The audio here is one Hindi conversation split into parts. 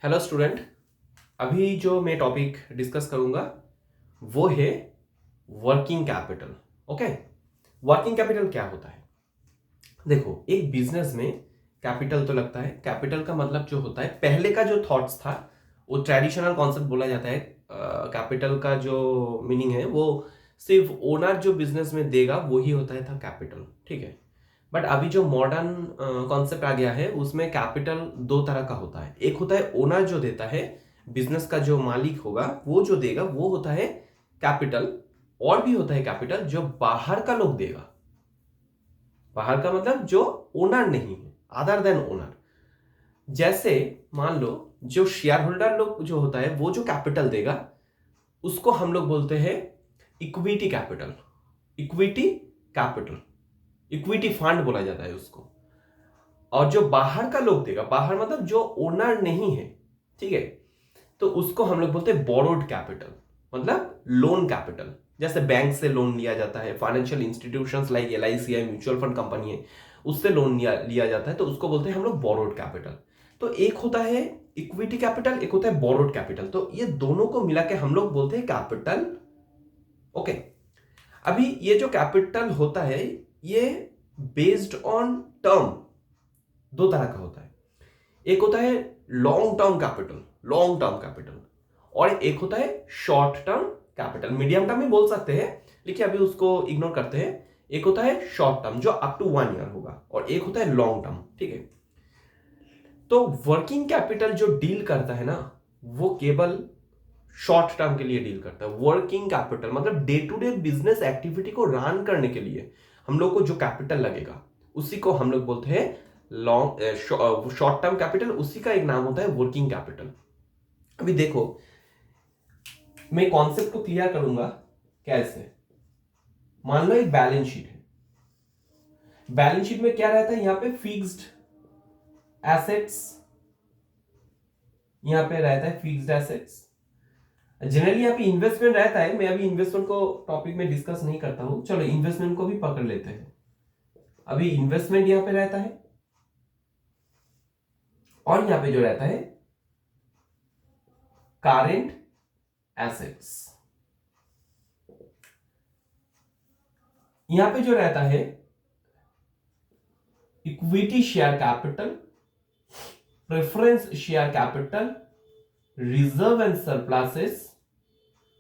Hello student. अभी जो मैं टॉपिक डिस्कस करूंगा वो है working capital. Okay, working capital क्या होता है? देखो, एक बिजनेस में कैपिटल तो लगता है। कैपिटल का मतलब जो होता है, पहले का जो थॉट्स था वो ट्रेडिशनल कॉन्सेप्ट बोला जाता है। कैपिटल का जो मीनिंग है वो सिर्फ ओनर जो बिजनेस में देगा वही होता है था कैपिटल, ठीक है। बट अभी जो मॉडर्न कॉन्सेप्ट आ गया है उसमें कैपिटल दो तरह का होता है। एक होता है ओनर जो देता है, बिजनेस का जो मालिक होगा वो जो देगा वो होता है कैपिटल। और भी होता है कैपिटल जो बाहर का लोग देगा। बाहर का मतलब जो ओनर नहीं है, अदर देन ओनर। जैसे मान लो जो शेयर होल्डर लोग जो होता है वो जो कैपिटल देगा उसको हम लोग बोलते हैं equity capital. Equity capital, equity fund बोला जाता है उसको। और जो बाहर का लोग देगा, बाहर मतलब जो ओनर नहीं है, ठीक है, तो उसको हम लोग बोलते हैं बोरोड कैपिटल, मतलब लोन कैपिटल। जैसे बैंक से लोन लिया जाता है, फाइनेंशियल इंस्टीट्यूशंस लाइक LIC है, म्यूचुअल फंड कंपनी है, उससे लोन लिया जाता है, तो उसको बोलते हैं हम लोग बोरोड कैपिटल। तो एक होता है इक्विटी कैपिटल, एक होता है बोरोड कैपिटल, तो ये दोनों को मिला के हम लोग बोलते हैं कैपिटल। ओके, अभी ये जो कैपिटल होता है ये बेस्ड ऑन टर्म दो तरह का होता है। एक होता है long term capital, long term capital, और एक होता है short term capital. Medium term भी बोल सकते हैं लेकिन अभी उसको इग्नोर करते हैं। एक होता है शॉर्ट टर्म जो अप टू 1 ईयर होगा, और एक होता है लॉन्ग टर्म, ठीक है। तो वर्किंग कैपिटल जो डील करता है ना वो केवल शॉर्ट टर्म के लिए डील करता है। वर्किंग कैपिटल मतलब day to day business activity को रन करने के लिए हम लोग को जो कैपिटल लगेगा उसी को हम लोग बोलते हैं लॉन्ग शॉर्ट टर्म कैपिटल। उसी का एक नाम होता है वर्किंग कैपिटल। अभी देखो, मैं कॉन्सेप्ट को क्लियर करूंगा कैसे। मान लो एक बैलेंस शीट है। बैलेंस शीट में क्या रहता है? यहां पे फिक्स्ड एसेट्स, यहां पे रहता है फिक्स्ड एसेट्स। जनरली यहाँ पे इन्वेस्टमेंट रहता है। मैं अभी इन्वेस्टमेंट को टॉपिक में डिस्कस नहीं करता हूं, चलो इन्वेस्टमेंट को भी पकड़ लेते हैं। अभी इन्वेस्टमेंट यहां पे रहता है, और यहां पे जो रहता है करेंट एसेट्स। यहां पे जो रहता है equity share capital, preference share capital, reserve and surpluses,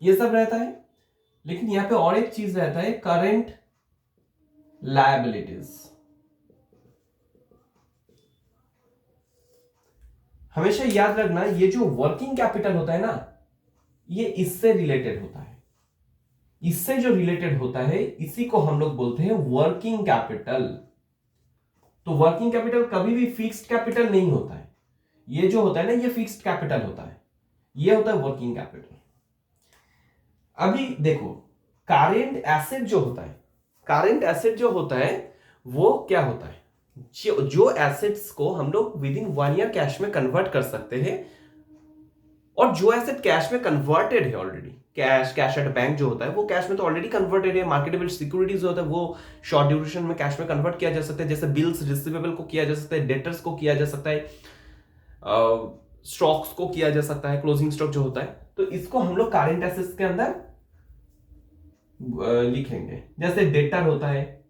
ये सब रहता है। लेकिन यहां पे और एक चीज रहता है करेंट लायबिलिटीज। हमेशा याद रखना ये जो वर्किंग कैपिटल होता है ना ये इससे रिलेटेड होता है। इससे जो रिलेटेड होता है इसी को हम लोग बोलते हैं वर्किंग कैपिटल। तो वर्किंग कैपिटल कभी भी फिक्स्ड कैपिटल नहीं होता है। ये जो होता है ना ये फिक्स्ड कैपिटल होता है, ये होता है वर्किंग कैपिटल। अभी देखो, करेंट एसेट जो होता है, करेंट एसेट जो होता है वो क्या होता है? जो एसेट्स को हम लोग विद इन 1 ईयर कैश में कन्वर्ट कर सकते हैं, और जो एसेट कैश में कन्वर्टेड है ऑलरेडी, कैश एट बैंक जो होता है वो कैश में तो ऑलरेडी कन्वर्टेड है। मार्केटेबल सिक्योरिटीज जो होता है वो शॉर्ट ड्यूरेशन में कैश में कन्वर्ट किया जा सकता है। जैसे बिल्स रिसीवेबल को किया जा सकता है, डेटर्स को किया जा सकता है, स्टॉक्स को किया जा सकता है, क्लोजिंग स्टॉक जो होता है। तो इसको हम लोग करेंट एसेट्स के अंदर लिखेंगे। जैसे डेटर होता है,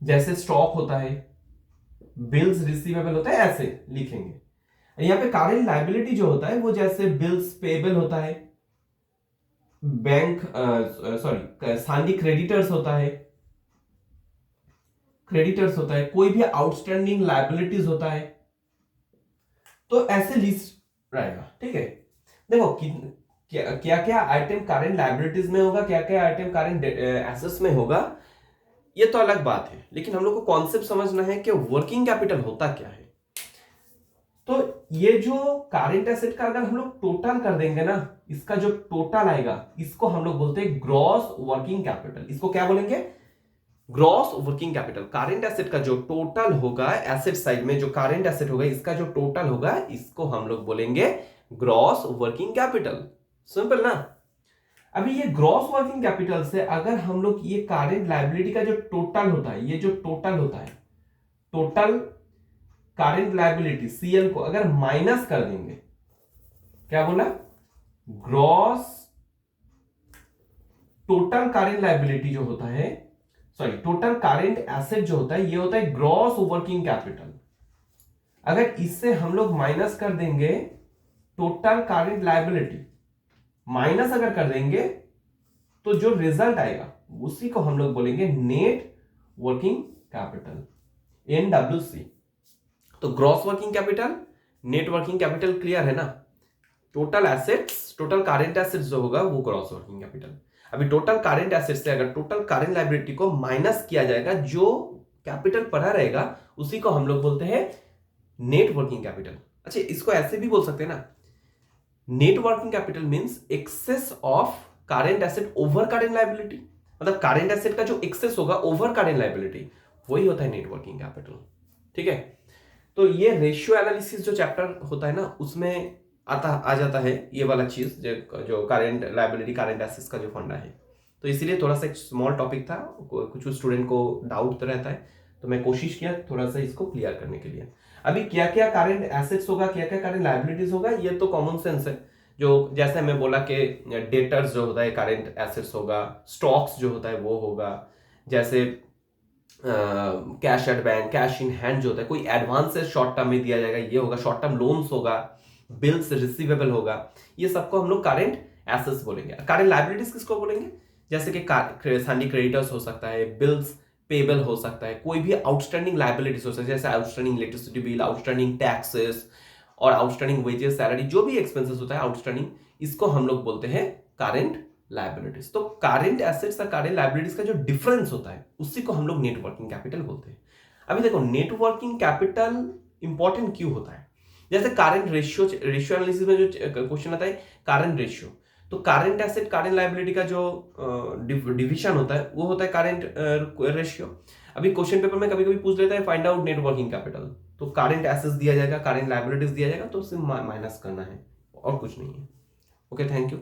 जैसे स्टॉक होता है, बिल्स रिसीवेबल होता है, ऐसे लिखेंगे। यहां पे करेंट लायबिलिटी जो होता है वो जैसे बिल्स पेबल होता है, बैंक सानी क्रेडिटर्स होता है, कोई भी आउटस्टैंडिंग लायबिलिटीज होता है। तो ऐसे लिस्ट रहेगा, ठीक है। देखो क्या क्या आइटम करेंट लायबिलिटीज में होगा, क्या क्या आइटम करेंट एसेट्स में होगा, ये तो अलग बात है। लेकिन हम लोग को कॉन्सेप्ट समझना है कि वर्किंग कैपिटल होता क्या है। तो ये जो करेंट एसेट का अगर हम लोग टोटल कर देंगे ना, इसका जो टोटल आएगा इसको हम लोग बोलते हैं ग्रॉस वर्किंग कैपिटल। इसको क्या बोलेंगे? Gross working capital. Current asset का जो टोटल होगा, एसेट साइड में जो करेंट एसेट होगा इसका जो टोटल होगा इसको हम लोग बोलेंगे ग्रॉस वर्किंग कैपिटल। सिंपल ना। अभी ये ग्रॉस वर्किंग कैपिटल से अगर हम लोग ये करेंट लायबिलिटी का जो टोटल होता है, ये जो टोटल होता है, टोटल करेंट लायबिलिटी CL को अगर माइनस कर देंगे, क्या बोला, ग्रॉस टोटल करेंट लायबिलिटी जो होता है, सॉरी टोटल करेंट एसेट जो होता है, ये होता है ग्रॉस वर्किंग कैपिटल। अगर इससे हम लोग माइनस कर देंगे टोटल करेंट लायबिलिटी, माइनस अगर कर देंगे तो जो रिजल्ट आएगा उसी को हम लोग बोलेंगे नेट वर्किंग कैपिटल, NWC। तो gross working capital, net working capital, clear है ना। Total assets, total current assets जो होगा वो ग्रॉस वर्किंग कैपिटल। अभी टोटल करेंट एसेट्स से अगर टोटल करेंट लायबिलिटी को माइनस किया जाएगा, जो कैपिटल पड़ा रहेगा उसी को हम लोग बोलते हैं नेट वर्किंग कैपिटल। अच्छा, इसको ऐसे भी बोल सकते हैं ना, net working capital means excess of current asset over current liability, मतलब करेंट एसेट का जो एक्सेस होगा ओवर करेंट लायबिलिटी, वही होता है नेट वर्किंग कैपिटल। ठीक है, तो ये रेशियो एनालिसिस जो चैप्टर होता है ना, उसमें आ जाता है ये वाला चीज, जो करेंट लायबिलिटी करेंट एसेट्स का जो फंडा है। तो इसीलिए थोड़ा सा एक स्मॉल टॉपिक था, कुछ स्टूडेंट को डाउट तो रहता है, तो मैं कोशिश किया थोड़ा सा इसको क्लियर करने के लिए। अभी क्या क्या करेंट एसेट्स होगा, क्या क्या करेंट लायबिलिटीज होगा, ये तो कॉमन सेंस है। जो जैसे मैं बोला कि डेटर्स जो होता है करेंट एसेट्स होगा, स्टॉक्स जो होता है वो होगा, जैसे cash at bank, cash in hand जो होता है, कोई एडवांसेस शॉर्ट टर्म में दिया जाएगा, ये होगा, शॉर्ट टर्म लोन्स होगा, बिल्स रिसीवेबल होगा, ये सबको हम लोग करेंट एसेट्स बोलेंगे। करेंट लायबिलिटीज किसको बोलेंगे, जैसे कि सैंडी क्रेडिटर्स हो सकता है, बिल्स पेबल हो सकता है, कोई भी आउटस्टैंडिंग लायबिलिटीज हो सकता है, जैसे outstanding electricity bill, outstanding taxes और आउटस्टैंडिंग वेजेस, सैलरी, जो भी एक्सपेंसेस होता है आउटस्टैंडिंग, इसको हम लोग बोलते हैं करेंट लायबिलिटीज। तो करेंट एसेट्स और करेंट लायबिलिटीज का जो डिफरेंस होता है उसी को हम लोग नेट वर्किंग कैपिटल बोलते हैं। अभी देखो, नेट वर्किंग कैपिटल इंपॉर्टेंट क्यों होता है, जैसे करेंट रेशियो एनालिसिस में जो क्वेश्चन आता है करेंट रेशियो, तो करेंट एसेट करेंट लायबिलिटी का जो डिविजन होता है वो होता है करेंट रेशियो। अभी क्वेश्चन पेपर में कभी कभी पूछ लेता है find out net working capital, तो करेंट एसेट्स दिया जाएगा, करेंट लायबिलिटीज दिया जाएगा, तो उससे माइनस करना है और कुछ नहीं है। Okay, thank you.